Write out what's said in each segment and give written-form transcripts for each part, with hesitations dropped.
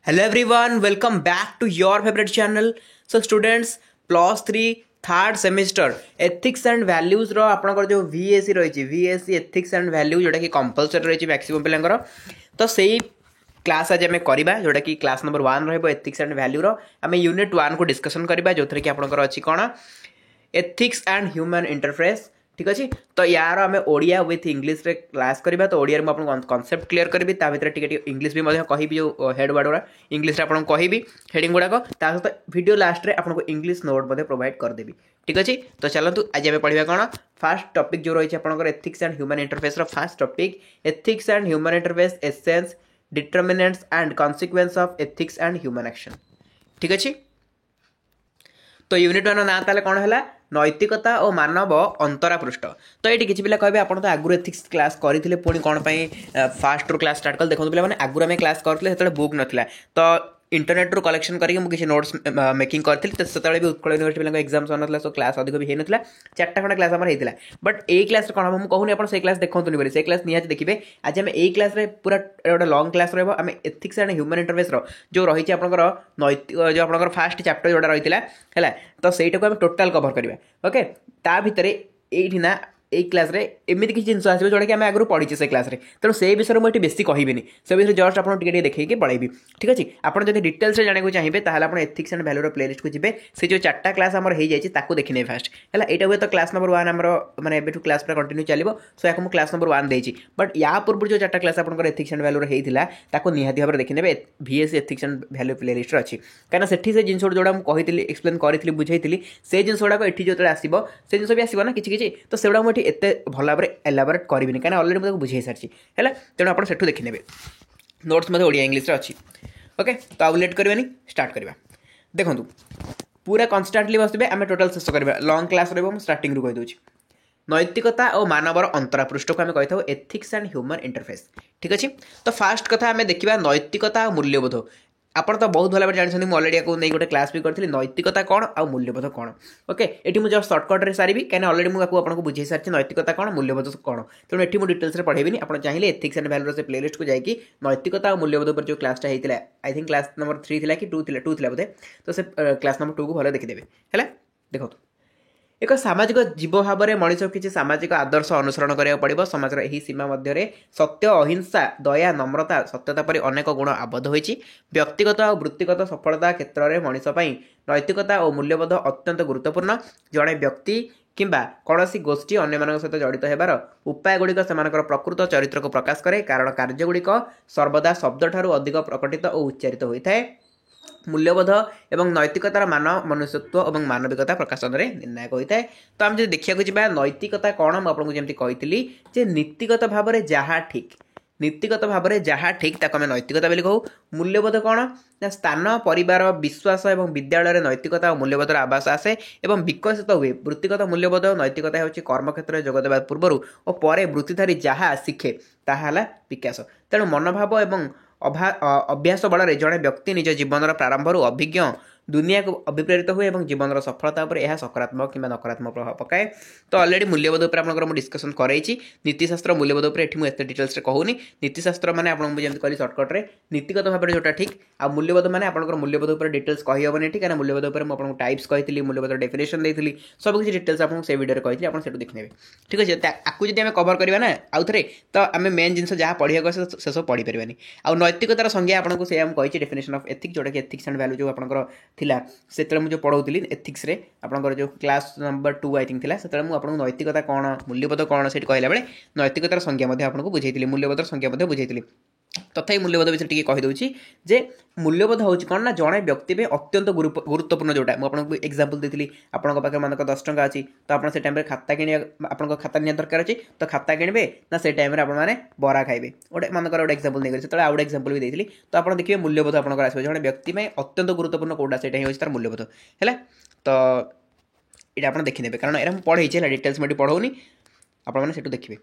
Hello everyone, welcome back to your favorite channel. So students, plus 3 third semester ethics and values रो आपनकर जो VSC रही VSC ethics and value जोटा कि compulsory रही maximum पिलांकर तो सेही क्लास आज आम करवा जोटा कि क्लास नंबर 1 रहिबो एथिक्स एंड वैल्यू रो आम यूनिट 1 को डिस्कशन करवा जो कि आपनकर अछि कोन एथिक्स एंड ह्यूमन इंटरफेस ठीक अच्छे तो यार आम ओडिया विथ इंग्लिश रे क्लास करवा तो ओडिया मुझे कॉन्सेप्ट क्लियर करी भितर इंग्लिश भी कहि जो हेड वर्ड गुड़ा इंग्लिश आपको कहि हेडिंग गुड़ाक सहित वीडियो लास्ट रे आपको इंग्लिश नोट प्रोवाइड करदेवी ठीक अच्छे तो चलतु आज आम पढ़ा कौन फास्ट टॉपिक जो रही है ethics and human interface fast topic ethics and human interface essence determinants and consequence of ethics and human action ठीक अच्छे तो यूनिट 1 ना ताले कौन है नैतिकता और मानव अंतरा पृष्ठ तो ये किसी पिला कहे आप तो आगुरी एथिक्स क्लास करते पुणी कौन फास्ट रू क्लास स्टार्ट कल देखो पे आगुरी आम क्लास करते बुक नाला तो इंटरनेट रू कलेक्शन करके मुझे नोट्स मेकिंग करी भी उत्कल यूनिवर्सिटी पिला एग्जाम सर सो क्लास अधिक भी होता 4टा खंडा क्लास आम होता बट ए क्लास कौन हम कहूनी आप क्लास देखते बोली से क्लास निहाती देखिए आज आम ए क्लास पूरा गोटे लंग क्लास रहा एथिक्स एंड ह्यूमन इंटरफेस जो रही है आपंकर नैतिक जो आप फास्ट चैप्टर जोटा रही है तो सहीटा को टोटाल कवर करवा ओके ता भितर ये ना एक क्लास रे एमती किसी जिन आसो जोटा कि आम आगुरी पढ़ी से क्लास रे तेणु से विषय मुझे बेसी कहबी से विषय जस्ट आपको देखिए पढ़ेबी ठीक अच्छे आपड़ जब डिटेल्स जानते चाहिए ताहले आप एथिक्स एंड वैल्यू प्लेलिस्ट को जी से जो 4टा क्लास आमर हो जाए देखने फास्ट है यहाँ हुए तो क्लास नंबर 1 आमर मैंने एबे क्लास पूरा कंटिन्यू चलो सो या क्लास नंबर 1 देती बट या पूर्व जो 4टा क्लास आप एथिक्स एंड वैल्यू होता निहाती भाव देखने VSC ethics and value playlist अच्छी कहीं से जिन जोड़ा मुझे एक्सप्लेन करी बुझे से जिन गुड़ाक ये जो आसो से जिन भी आसो ना किसी तो से मुझे एत भल भाव एलाबोरेट करी कहीं अलरेडी मुझे बुझे सारी है तेणु आप देखने नोट्स मतलब ओडिया इंग्लिश अच्छी ओके तो आउ लेट करवानी स्टार्ट करवा देखो पूरा कन्स्टांटली बसबे आम टोटाल शेष करवा लंग क्लास रही स्टार्टिंग रू कहीदे नैतिकता और मानवर अंतरा पृष्ठ को आम कही एथिक्स एंड ह्यूमन इंटरफेस ठीक अच्छे तो फास्ट कथा आम देखा नैतिकता और मूल्यबोध आपड़ तो बहुत भल भाव जानते मुझे अलरेडी को नहीं गोटे क्लास भी करी नैतिकता कौन आ मूल्यबोध कौन ओके ये मुझे जस्ट सर्टकट में सारी कहीं अलरेडी मुझे आपको बुझे सारी नैतिकता कौन मूल्यबोध कौन तेणु ये मुझे डिटेल्स में पढ़ेबी आप चाहिए एथिक्स एंड वैल्यू से प्लेलिस्ट को जाकि नैतिकता और मूल्यबोध पर जो क्लासटा होता है आई थिंक क्लास नंबर 3 थी कि 2 थी बोधे तो से क्लास नंबर 2 को भले देखिदेवे है देखो एक सामाजिक जीव भाव में मनीष किसी सामाजिक आदर्श अनुसरण करा पड़ो समाज यही सीमा मध्य सत्य अहिंसा दया नम्रता सत्यता पर अनेक गुण आबद्ध होती व्यक्तिगत और वृत्तिगत सफलता क्षेत्र में मनीष नैतिकता और मूल्यबोध अत्यंत गुरुत्वपूर्ण जड़े व्यक्ति किंबा कौन गोष्ठी अन्य सहित जड़ित होबार उपाय गुड़िक से प्रकृत चरित्र को प्रकाश करे कारण कार्यगुड़िक सर्वदा शब्द ठारू अधिक प्रकटित और उच्चारित होता है मूल्यबोध एवं नैतिकतार मान मनुष्यत्व और मानविकता प्रकाशन में निर्णायक होता है तो आम जो देखा जा नैतिकता कौन मुझे जमी कही नीतिगत भाव में जहाँ ठीक नीतिगत भाव में जहाँ ठीक ताको आम नैतिकता बोली कहू मूल्यबोध कौन ना स्थान परिवार विश्वास और विद्यालय नैतिकता और मूल्यबोधर आवास आसे और विकसित हुए वृत्तिगत मूल्यबोध और नैतिकता हूँ कर्मक्षेत्र में जोगदेवा पूर्व और पर वृत्तिधारी जहाँ शिखे ताहा विकास तेणु मनोभाव और अभ्यास बल जड़े व्यक्ति निज जीवन प्रारंभ अभिज्ञ दुनिया को अभिप्रेरित हुए और जीवन सफलता पर यह सकारात्मक कि नकारात्मक प्रभाव पकाए तो अलरेडी मूल्यबोध पर आपको डिस्कसन कराई नीतिशास्त्र मूल्यबोध पर ये मुझे डिटेल्स कहूनी नीतिशास्त्र मैंने आपको जमी कही सर्टकट में नीतिगत भाव में जोटा ठीक आ मूल्यबोध मैंने आपंकर मूल्यबोध पर डिटेल्स कहीहबनी ठीक है मूल्यबोध पर मुझे टाइप्स कही मूल्यबोध डेफिनेशन देती सब किसी डिटेल्स आपको से वीडियो कही आप देखने ठीक अच्छे आपको जब आम कवर करवा ना आउ थे तो आम मेन जिन जहाँ पढ़ा से सब पढ़ी पारानी आ नैतिकतार संज्ञा आपको से कही डेफिनेशन ऑफ एथिक्स जोटा कि एथिक्स एंड वैल्यू जो आपंकर थिला से मुझे पढ़ाऊली एथिक्स रे आपंकर जो क्लास नंबर 2 आई थिंक से मुझे नैतिकता कौन मूल्यबोध कौन से कहला बेले नैतिकतार संज्ञा आपको बुझे मूल्यबोधर संज्ञा बुझे तथा मूल्यबोध विषय टी कहीदे जे मूल्यबोध हूँ कौन ना जड़े व्यक्ति में अत्यंत गुरुत्वपूर्ण जोटा मुझे एग्जांपल देती आपंक पाखे मानक 10 टंका अच्छी तो आप टाइम खाता कि आप खाता नि दरकार अच्छी तो खाता किणवे ना से टाइम आपने बरा खाइबे गोटे मानक गोटे एग्जांपल नहीं से आउ गोटे एग्जांपल भी देती तो आप देखिए मूल्यबोध आप जड़े व्यक्ति में अत्यंत गुरुत्वपूर्ण कौटा से हूँ तार मूल्यबोध है तो ये आप देखिने कारण यहाँ पढ़े डिटेल्स में पढ़ाऊनी आपने देखिए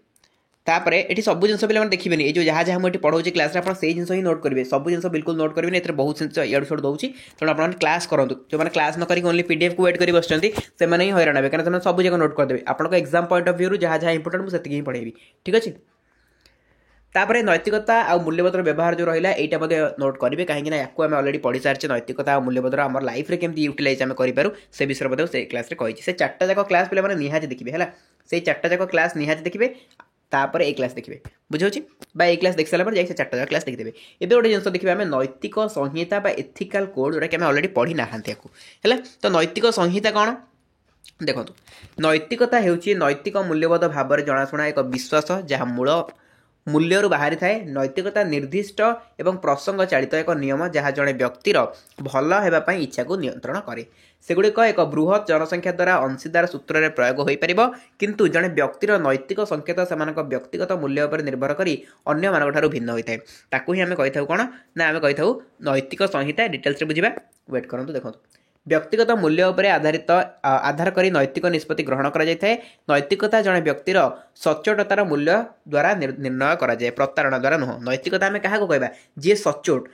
तापर ये सब जिन पे देखिए ये जो जहाँ जहाँ मुझे पढ़ाऊँ क्लास आप जिन ही नोट करेंगे सब जिन बिल्कुल नोट करेंगे ये बहुत जिन इड़ छोड़ दूसरी तेणु आप क्लास करूँ जो मैंने क्लास न करी ओनली PDF को वेट कर बस से ही हईराण हे कहीं सब जगह नोट करदेवे आप एग्जाम पॉइंट ऑफ व्यू जहाँ जहाँ इंपोर्टेंट मुझे ही पढ़ेबी ठीक अच्छे तापर नैतिकता आ मूल्यबोधर व्यवहार जो रहा यहाँ नोट करेंगे कहीं या ऑलरेडी पढ़ी सारी नैतिकता और मूल्यबोधर आम लाइफ में केमती यूटिलाइज आम करूँ से विषय से क्लास कही से चार्टा जाक क्लास पे निहाती देखिए है से चार्टा जाक क्लास निहाती देखिए तापर ए क्लास देखिए बुझे ए क्लास देख सारा से चार्टा जाक क्लास देखिए एवं गोटे जिन देखिए आम नैतिक संहिता एथिकल कोड जोटा कि आम अलरेडी पढ़ी ना है तो नैतिक संहिता कौन देखो नैतिकता हूँ नैतिक मूल्यबोध भाव में जनाशुना एक विश्वास जहाँ मूल मूल्य बाहरी थाए नैतिकता निर्दिष्ट एवं प्रसंग चालित एक नियम जहाँ जड़े व्यक्तिर भल होगापी इच्छा को नियंत्रण करे सेगुड़िक एक बृहत जनसंख्या द्वारा अंशीदार सूत्र में प्रयोग हो पार किंतु जड़े व्यक्तिर नैतिक संकेत से व्यक्तिगत मूल्य पर निर्भर कर अन्य मान भिन्न होता है ताकू ही आम कही था कौन ना आम कही था नैतिक संहिता डिटेल्स बुझा वेट करूँ देखो व्यक्तिगत मूल्य उपर आधार कर नैतिक निष्पत्ति ग्रहण कर नैतिकता जड़े व्यक्तिर सच्चोटतार मूल्य द्वारा निर्णय कराए प्रतारणा द्वारा नुह नैतिकता आम क्या कहवा जी सच्चोट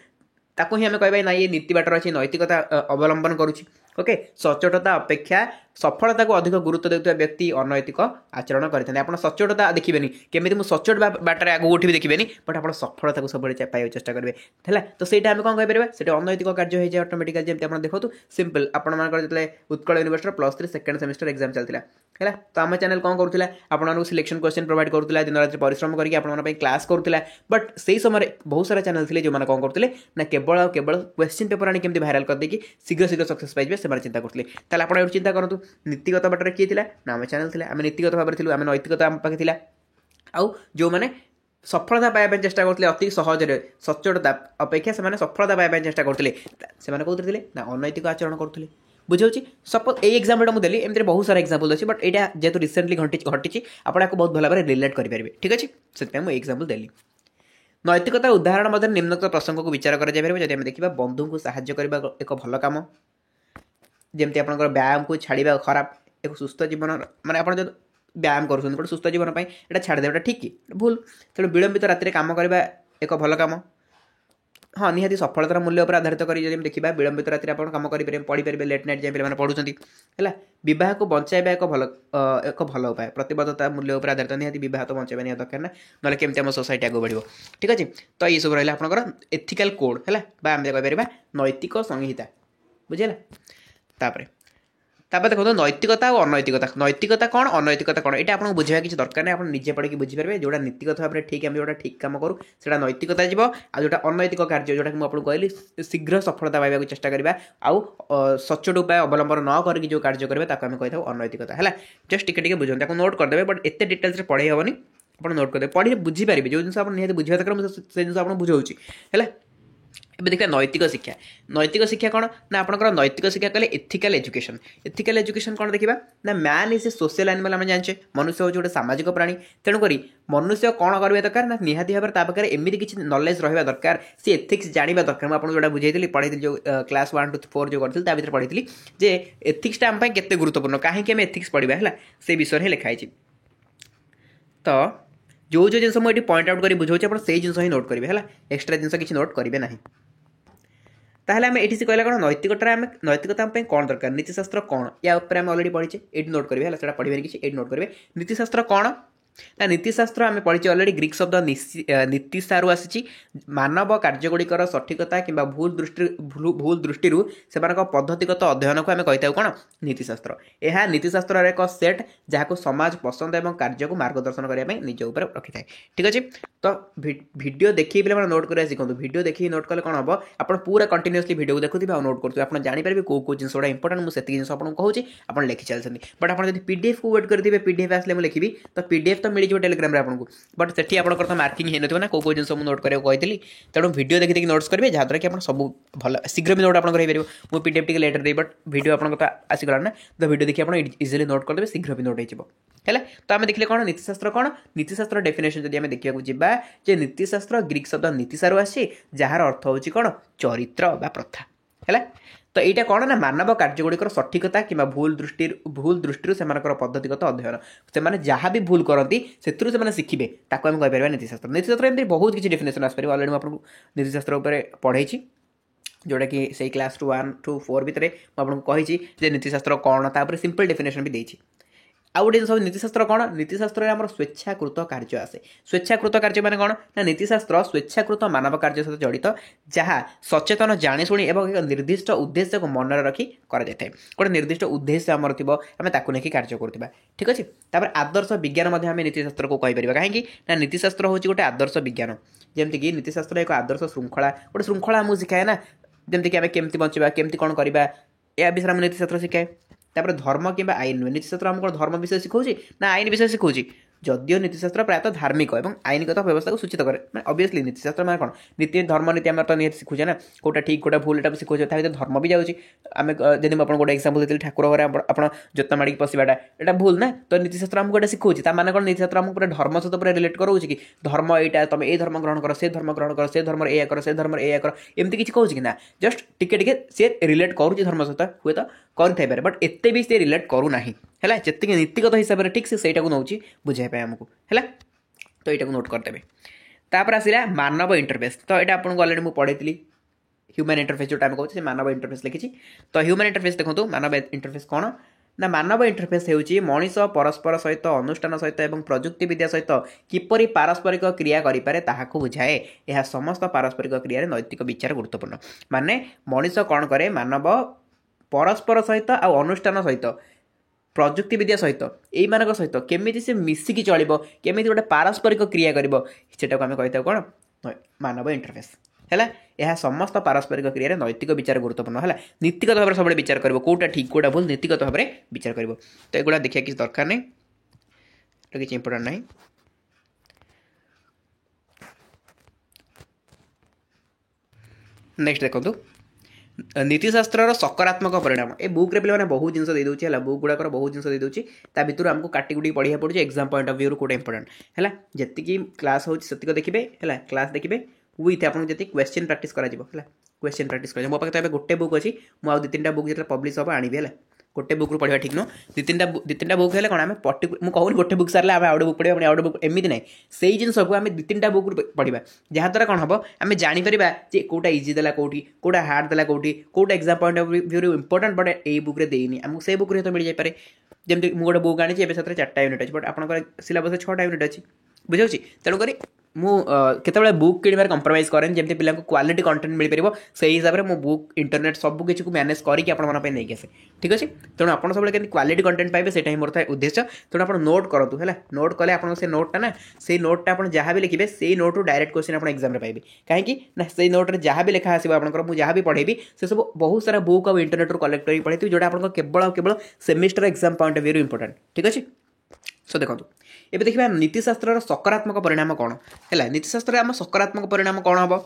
ताकू ही आम कहबा ना ये नीति बाटर अच्छी नैतिकता अवलंबन करुच्ची ओके सच्चोटता अपेक्षा सफलता को अधिक गुरुत्व देता व्यक्ति अनैतिक आचरण करते आप सच्चोटता देखिए केमी मुझे सच्चोट बाटर आगे उठी देखिए बट आप सफलता को सब पाइबा चेष्टा करेंगे है तो सहीटा आम कौन कहीपर से अनैतिक कार्य हो जाए ऑटोमेटिकल जमी आप देखो सिंपल आपंकर Utkal university +3 second semester exam चलता है तो आम चैनल कौन करूला आपको सिलेक्शन क्वेश्चन प्रोवाइड करूला दिन रात परिश्रम करके क्लास करूला बट से समय बहुत सारा चैनल थे जो कौन करते ना केवल केवल क्वेश्चन पेपर आनी केमती भाइराल करदेकी शीघ्र शीघ्र सक्सेस पाइबे से चिंता करते आप चिंता करूँ नीतिगत बाटर किए ना आम चैनल थे आम नीतिगत भाव में आम नैतिकता आम पाखे था आउ जो मैंने सफलता पाइबा चेष्टा करते अति सहजरे सच्चोटता अपेक्षा से सफलता पाइबा चेष्टा करते कौन थे ना अनैतिक आचरण करते बुझे सपोज ये एग्जाम्पल मुझे देली एमती बहुत सारा एग्जाम्पल अच्छे बट यहाँ जेहतु रिसेंटली घटी आपको बहुत भल भाव रिलेट करेंगे ठीक अच्छे से मुझे एग्जाम्पल देली नैतिकता उदाहरण मध्य निम्नलिखित प्रसंग को विचार कर देखा बंधु को साहाय्य करने एक भल कम जमती आप व्यायाम को छाड़ा खराब एक सुस्थ जीवन माने आप व्यायाम कर सुस्थ जीवन पर छाड़देवा ठीक कि भूल तेणु विलंबित राति कम करवा एक भल कम हाँ निहाती सफलतार मूल्य पर आधारित कर देखा विलंबित राति आप कम करेंगे पढ़ी पारे लेट नाइट जाए पे पढ़ुंट है को बचाइबा एक भल उपाय प्रतिबद्धता मूल्य पर आधारित निहाती बहुत बचाइबा निहाती दरकार ना ना केमती आम सोसाइटी आगे बढ़ो ठीक अच्छे तो ये सब रहा आपंकर एथिकल कोड है आम कहीपर नैतिक संहिता बुझे तापर देखो नैतिकता और अनैतिकता नैतिकता कौन अनैतिकता कौन यहाँ आपको बुझा किसी दरकार नहीं आप निजे पढ़ी बुझीपारे जोटा नीतिगत भाव में ठीक आम जो ठीक कम करूँ से नैतिकता जीव आ जो अनैतिक कार्य जोटा कि मुझे कहली शीघ्र सफलता पाइबा चेष्टा करवा आउ सच्चोट उपाय अवलंबन न करके जो कार्य करेंगे ताको आम कही था अनैतिकता है जस्ट टिके बुझे नोट करदे बट एत डिटेल्स पढ़े हेनी आप नोट करदे पढ़ी बुझीपारे जो जिन आप निहाती बुझा दरकार से जिन आपको बुझाऊँगी है ଏବେ ଦେଖିବା ନୈତିକ ଶିକ୍ଷା କ'ଣ ନା ଆପଣଙ୍କର ନୈତିକ ଶିକ୍ଷା କହିଲେ ଏଥିକାଲ ଏଜୁକେସନ୍ କ'ଣ ଦେଖିବା ନା man is a social animal ଆମେ ଜାଣିଛେ ମନୁଷ୍ୟ ହେଉଛି ଗୋଟେ ସାମାଜିକ ପ୍ରାଣୀ ତେଣୁକରି ମନୁଷ୍ୟ କ'ଣ କରିବା ଦରକାର ନା ନିହାତି ଭାବରେ ତା ପାଖରେ ଏମିତି କିଛି ନଲେଜ୍ ରହିବା ଦରକାର ସେ ଏଥିକ୍ସ ଜାଣିବା ଦରକାର ମୁଁ ଆପଣଙ୍କୁ ଯେଉଁଟା ବୁଝେଇଥିଲି ପଢ଼େଇଥିଲି ଯେଉଁ କ୍ଲାସ୍ 1 to 4 ଯେଉଁ କରିଥିଲି ତା ଭିତରେ ପଢ଼େଇଥିଲି ଯେ ଏଥିକ୍ସଟା ଆମ ପାଇଁ କେତେ ଗୁରୁତ୍ୱପୂର୍ଣ୍ଣ କାହିଁକି ଆମେ ଏଥିକ୍ସ ପଢ଼ିବା ହେଲା ସେ ବିଷୟରେ ହିଁ ଲେଖା ହେଇଛି ତ जो जिन मुझे पॉइंट आउट कर बुझाऊँ आप जिन ही नोट करेंगे है एक्सट्रा जिन किसी नोट करेंगे ना ताहले आम ये कहला कौन नैतिकता कौन दरकार नीतिशास्त्र कौन या आम अलरेडी पढ़ीचे ये नोट करेंगे है पढ़े किसी ये नोट करेंगे नीतिशास्त्र कौन ना नीतिशास्त्र आम पढ़ीचे अलरेडी ग्रीक शब्द नीतिशारू आसी मानव कार्यगुड़िकर सठिकता कि भूल दृष्टि से पद्धतिगत अध्ययन को आम कही कौन नीतिशास्त्र यह नीतिशास्त्र एक सेट जहाँ समाज पसंद और कार्य को मार्गदर्शन करने निज उपर रखी था ठीक अच्छे तो वीडियो देखिए पे नोट करा शिखु वीडियो देखिए नोट कले कौन हम आप पूरा कंटिन्यूअसली वीडियो देखुए और नोट करुँचे आप जानीपारे कौ जिन गुड़ा इंपोर्टेंट मुझे जिन आपको कहूँ आप लिखी चलते बट आप पीडीएफ को वेट करेंगे पीडीएफ आसले मुझे लिखी तो पीडीएफ तो मिल टेलीग्राम रे आपको बट से आप मार्किंग हो ना कौ जिन नोट करा कही तेणु वीडियो देखी नोट्स करेंगे जहाँद्वारा कि आप सब भल शीघ्र भी नोट आप मुझे पीडीएफ टी लेटर दे बट वीडियो आप आसीगला ना तो वीडियो देखिए आप इजिली नोट करदे शीघ्र भी नोट हो तो आम देखिए कौन नीतिशास्त्र डेफिनेशन जब आम देखा जावा जे नीतिशास्त्र ग्रीक शब्द नीतिशारू आसी जार अर्थ हूँ कौन चरित्र बा प्रथा है तो यहाँ कौन ना मानव कार्यगुड़िकर सठिकता कि भूल दृष्टि से पद्धतिगत अध्ययन से जहाँ भी भूल करती से शिखे ताको आम कहीपर नीतिशास्त्र एमती बहुत किसी डेफिनेशन आसपार अलरेडी आपको नीतिशास्त्र पढ़ाई जोटा कि से क्लास 1 to 4 भितर मुझे कही नीतिशास्त्र कौन तापर सिंपल डेफिनेशन भी देती आउ गोटे जिन नीतिशास्त्र कौन नीतिशास्त्र में आम स्वेच्छाकृत कार्य आसे स्वेच्छाकृत कार्य मैंने कौन ना नीतिशास्त्र स्वेच्छाकृत मानव कार्य सहित जड़ित जहाँ सचेतन जाणीशुणी और एक निर्दिष्ट उद्देश्य को मन रखी कर गोटे निर्दिष्ट उद्देश्य आमर थी आम ताकू नहीं कार्य करुवा ठीक अच्छे तापर आदर्श विज्ञान आम नीतिशास्त्र को कहीपर कहीं ना नीतिशास्त्र हूँ गोटे आदर्श विज्ञान जमीक नीतिशास्त्र एक आदर्श श्रृंखला गोटे श्रृंखला आमको शिखाए ना जमीक आम केमती बचा केमती कौन करवा या विषय आम नीतिशास्त्र शिखाए तापर धर्म कि आईन नुहे नीतिशास्त्र आमको धर्म विषय शिखाऊँ ना आईन विषय शिखाऊँ जदिव नीतिशास्त्र प्रायतः धार्मिक और आईनगत व्यवस्था को सूचित करे मैं ऑब्वियसली नीतिशास्त्र मैं कौन नीति धर्म नीति आम तो निहत शिखुचे ना कौटा ठीक कौटा भूल एटा शिखुचे धर्म भी जाऊँगी आम जब मुझे गोटे एक्जाम्पल देती ठाकुर घरे आप जोता माड़ी पशिवाटा एटा भूल ना तो नीतिशास्त्र आमको गोटे शिखाऊँ मैंने कौन नीतिशास्त्र आमको पूरा धर्म सहित पूरा रिलेट कराऊँ कि धर्म यहाँ तुम ये धर्म ग्रहण कर से धर्म ग्रहण कर से धर्म या कर से धर्म या कर एमती किसी कहूँ कि ना जस्ट टिके सी रिलेट करुच्ची धर्म सहित हुए तो करें बट एत भी सी रिलेट करूना है जी नीतिगत हिसाब से ठीक से को नौ बुझाई आमको है तो यहाँ नोट करदे तापर आसला मानव इंटरफेस तो यहाँ आपको अलरेडी मुझे पढ़ी ह्यूमन इंटरफेस जो कहते मानव इंटरफेस लिखी तो ह्यूमन इंटरफेस देखो मानव इंटरफेस कौन ना मानव इंटरफेस होची मनीष परस्पर सहित अनुष्ठान सहित और प्रजुक्ति विद्या सहित किपरि पारस्परिक क्रिया करें ताकू बुझाए यह समस्त पारस्परिक क्रिया नैतिक विचार गुरुत्वपूर्ण माने मनीष कौन करे मानव परस्पर सहित आ अनुष्ठान सहित प्रजुक्ति विद्या सहित यही सहित केमी से मिसिकी चलो केमी गोटे पारस्परिक क्रिया करटा को आम कही कौन मानव इंटरफेस है यह समस्त पारस्परिक क्रिया नैतिक विचार गुरुत्वपूर्ण है नीतिगत भाव सब विचार कर कौटा ठीक कौटा भूल नीतिगत भाव में विचार कर तो एगुड़ा देखा किसी दरकार नहीं किसी इंपोर्टाट ना नेक्स्ट देखो नीतिशास्त्र सकारात्मक परिणाम ए बुक रे पे बहुत जिन दे दूसरी बुक गुड़ाक बहुत जिन दे दूसरी भितर आमको काटिकुटी पढ़ा पड़े एग्जाम पॉइंट ऑफ व्यू कौट इंपोर्टेंट है जी क्लास हो देखिए है क्लास देखिए विथ आपको जी क्वेश्चन प्रैक्टिस करा क्वेश्चन प्रैक्टिस कर मो पाखे गोटे बुक अच्छी मुझे दु तीन बुक जो पब्लिश हम आनी है गोटे बुक रू पढ़ा ठीक नुह दु तीन बुक है कौन आम मुझे कहूँ गोटे बुक सारे आम आउट बुक पढ़ा आउट बुक एमती ना से जिन को आम दु तीन बुक पढ़ा जहाँद्वारा कौन हम आम जापर जे कौटा इजी देला कौटी कौटा हार्ड देला कौटी कौटा exam point of view important but यही बुक देनी आमको से बुक तो मिल जाए जमी मुझे गोटे बुक आनी 4टा यूनिट अच्छी बट आपंकर सिलेबस 6टा यूनिट अच्छी बुझे तेणुक मुझे बुक किणवार कंप्रोमाइज करें जमी पिला क्वालिटी कंटेंट मिल पार से हिसाब से मो बुक इंटरनेट सब किसी को मैनेज करके नहीं आसे ठीक अच्छे तेणु आप सब क्वालिटी कंटेंट पाइबे से मोर था उद्देश्य तेणु आप नोट करूँ है नोट कले आप से नोटा ना से नोटा आप जहाँ भी लिखे से नोट डायरेक्ट क्वेश्चन आप एग्जाम पाइबे कहीं ना से नोट में जहाँ भी लिखा आसो आप जहाँ भी पढ़ेबी से सब बहुत सारा बुक और इंटरनेट कलेक्ट कर पढ़े जोटा आप केवल semester exam point of view important ठीक अच्छे सो देखो ये देखिए नीतिशास्त्र सकारात्मक परिणाम कौन है नीतिशास्त्र आम सकारात्मक परिणाम कौन हम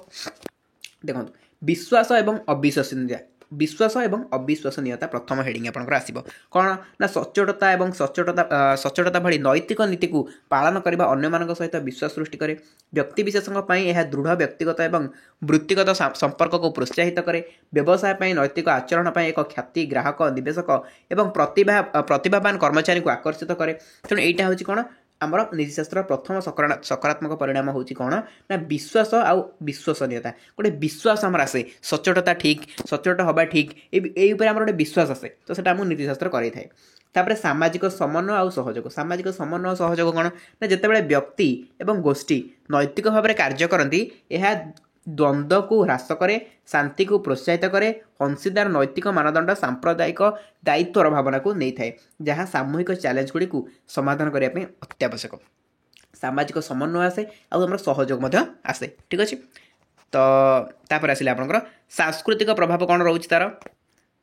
देखो विश्वास एवं अविश्वसनीयता विश्वास एवं अविश्वसनीयता प्रथम हेडिंग आपंकर आसो कौन ना सचोटता एवं सचोटता भली नैतिक नीति को पालन करने अन्य सहित विश्वास सृष्टि करे व्यक्ति विशेषों यह दृढ़ व्यक्तिगत एवं वृत्तिगत संपर्क को प्रोत्साहित करे व्यवसाय नैतिक आचरण एक ख्याति ग्राहक निवेशक एवं प्रतिभावान कर्मचारी को आकर्षित करे तेणु यहाँ हूँ कौन आमर नीतिशास्त्र प्रथम सकारात्मक परिणाम हूँ कौन ना विश्वास आउ विश्वसनीयता गोटे विश्वास आमर आसे सचोटता ठीक सचोट हवा ठीक यही गोटे विश्वास आसे तो सेटा आमको नीतिशास्त्र कराई तापर सामाजिक समन्वय आउ सहयोग सामाजिक समन्वय और सहयोग कौन ना जितेबाला व्यक्ति एवं गोष्ठी नैतिक भाव में कार्य करती यह द्वंद्व को ह्रास करे शांति को प्रोत्साहित करे अंशीदार नैतिक मानदंड सांप्रदायिक दायित्वर भावना को नहीं थाए जहाँ सामूहिक चैलेंज गुड़ी को समाधान करने अत्यावश्यक सामाजिक समन्वय आसे आम सहयोग आसे ठीक अच्छे तो तापर आसिले आपंकर सांस्कृतिक प्रभाव कौन रोच तार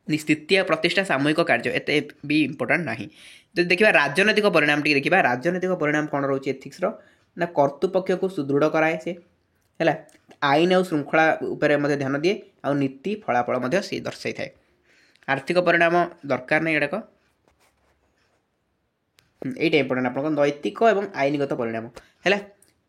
स्थितीय प्रतिष्ठा सामूहिक कार्य एत भी इंपोर्टेंट ना जो देखा राजनैतिक परिणाम टी देखा राजनैतिक परिणाम कौन रोच एथिक्स ना कर्तृपक्ष को सुदृढ़ कराए से है आईन और श्रृंखला उपर ध्यान दिए आ नीति फलाफल सी दर्शाई थाए आर्थिक परिणाम दरकार नहीं एड़ाक यहीटा इंपोर्टेंट आप नैतिक और आईनगत परिणाम है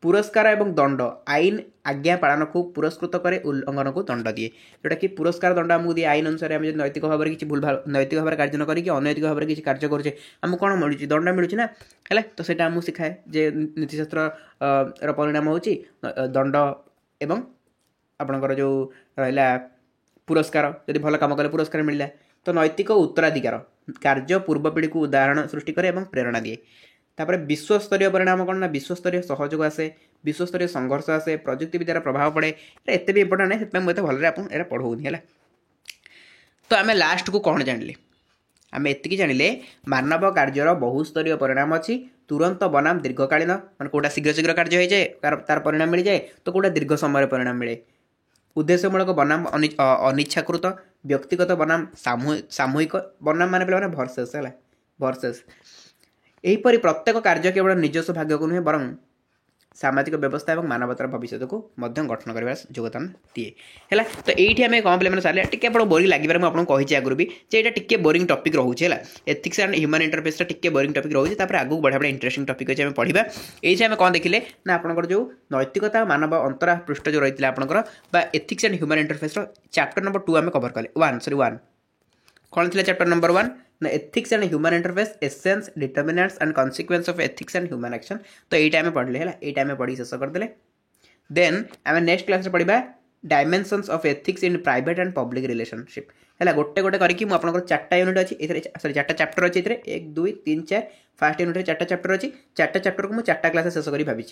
पुरस्कार एवं दंड आईन आज्ञा पालन को पुरस्कृत करे उल्लंघन को दंड दिए जोटा कि पुरस्कार दंड आमको दिए आईन अनुसार आम नैतिक भाव में किसी भूल नैतिक भाव में कार्य न करी अनैतिक भाव में किसी कार्य करें आमको कौन मिलूँ दंड मिलूँ ना है तो सेटा आमको शिखाए जे नीतिशास्त्र परिणाम हो दंड एवं आपणकर जो रहा पुरस्कार जब भल कम कले पुरस्कार मिलला तो नैतिक उत्तराधिकार कार्य पूर्व पीढ़ी को उदाहरण सृष्टि करे और प्रेरणा दिए। तापर विश्वस्तरीय परिणाम कौन ना विश्वस्तरीय सहयोग आसे, विश्वस्तरीय संघर्ष आसे, प्रजुक्तिविद्यार प्रभाव पड़े। एत भी इंपोर्टेंट है, से मुझे भलि आपको पढ़ौनी है। तो आम लास्ट को कौन जानिले, आम एति जानिले मानव कार्यर बहुस्तरीय परिणाम अच्छी, तुरंत बनाम दीर्घकालीन मान कौटा शीघ्र शीघ्र कार्य हो जाए तार परिणाम मिल जाए, तो कौटा दीर्घ समय परिणाम मिले। उद्देश्यमूलक बनाम अनिच्छाकृत, व्यक्तिगत बनाम सामूहिक बनाम मान पे भर्सेस है भर्सेस। यहीपरि प्रत्येक कार्य केवल निजस्व भाग्य को नुहे बरं सामाजिक व्यवस्था और मानवतार भविष्य को गठन कर योगदान दिए है। तो ये आम कम पे सारे टी बोरिंग लगे मुझे कही आगुरी भी ये टी बोरिंग टपिक रोचे है। Ethics and human interface T boring topic रोचे, आगू बढ़िया बढ़िया इंटरेस्टिंग टपिक अच्छे पढ़ा। ये आम कौन देखिले ना आपंकर जो नैतिकता मानव अंतरा पृष्ठ जो रही है आपंकर ethics and human interface chapter number 2 आम कवर कले 1 कौन थी चैप्टर नंबर 1 ना ethics and human interface essence determinants and consequence of ethics and human action. तो ये आम पढ़ले है, ये आम पढ़ी शेष करदे। देन आम नेक्स्ट क्लास पढ़ा dimensions of ethics in private and public relationship है। गोटे गोटे करके मुझे 4टा यूनिट अच्छी सॉरी 4टा चैप्टर अच्छी 1 2 3 4 फास्ट यूनिट 4टा चैप्टर अच्छी। 4टा चैप्टर को मुझे 4टा क्लास शेष कर भाई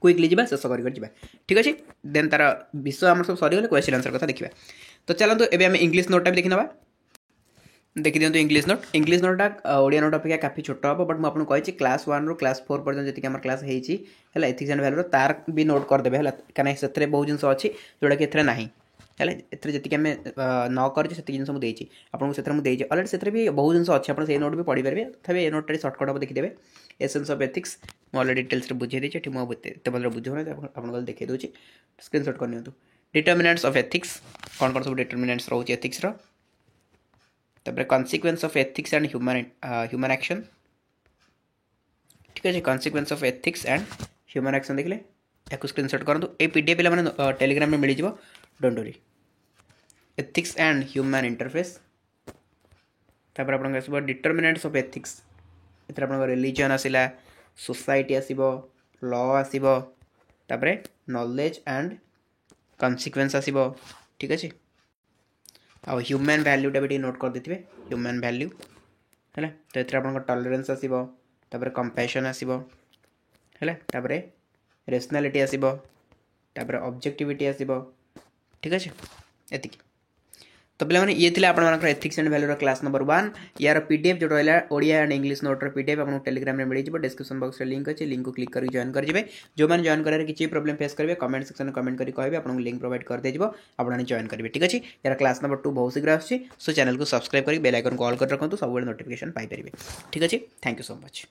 क्विकली जा शेष कर ठीक अच्छे। देन तार विषय आम सब सरीगले क्वेश्चन आंसर कथा देखा। तो चलते एवं आम इंग्लिश नोटा भी देखी ना देखी दिखाँ इंग्लिश नोटा ओडिया नोट अपेक्षा काफी छोट हम, बट मुझे कही क्लास 1 रू क्लास 4 पर्यटन जी आम क्लास है एथिक्स एंड वैल्यू तार भी नोट करदे है कहीं से बहुत जिन अच्छी जोटा कि एथरे नहीं है। जी आम न कर जिन मुझे आपको से अलरेडी से भी बहुत जिन अच्छे आप नोट भी पढ़ी पारे। तथापि ये नोट सर्टकट हम देखीदे एसेंस ऑफ एथिक्स मुझे डिटेल्स बुझे देती मुझे भल बुझे आपको देखी दूसरी स्क्रीनशॉट कर नियंतु। डिटर्मिनेंट्स ऑफ एथिक्स कौन कौन सब डिटर्मिनेंट्स रोचे एथिक्स तापर consequence of ethics and human action ठीक है। Consequence of ethics and human action देखले या स्क्रीनशॉट करूँ। ये पीडीएफ पे टेलीग्राम में मिल जाए don't worry. Ethics and human interface तापर आप डिटर्मिनेंट्स ऑफ एथिक्स ये आप रिलीजन आसला, सोसाइटी आसो, लॉ आसो, तापर नॉलेज एंड कॉन्सिक्वेंस आसो ठीक अच्छे। आ ह्यूमन वैल्यूटा भी नोट कर देते ह्यूमन वैल्यू है। तो ये आप टॉलरेंस आसो, तापर कंपैशन आसो है, तापर रेशनैलिटी आसो, तापर ऑब्जेक्टिविटी आसो ठीक अच्छे। ये तो पे ये थे आप ethics and value class number 1 यार पीडीएफ जो रहा ओडिया एंड इंग्लिश नोटर पीडीएफ आपको टेलीग्राम में मिल जाए। डिस्क्रिप्शन बॉक्स में लिंक अच्छे, लिंक को क्लिक कर जॉइन करेंगे। जो मैंने जॉइन करार किसी प्रॉब्लम फेस करेंगे कमेंट सेक्शन में कमेंट करके कहे आपको लिंक प्रोवाइड कर दे आपने जॉइन करेंगे ठीक अच्छे। यार क्लास नंबर 2 बहुत शीघ्र आसो चैनल को सब्सक्राइब कर बेल आइकन को ऑल कर रखो सब नोटिफिकेशन पाइपर ठीक अच्छे। Thank you so much.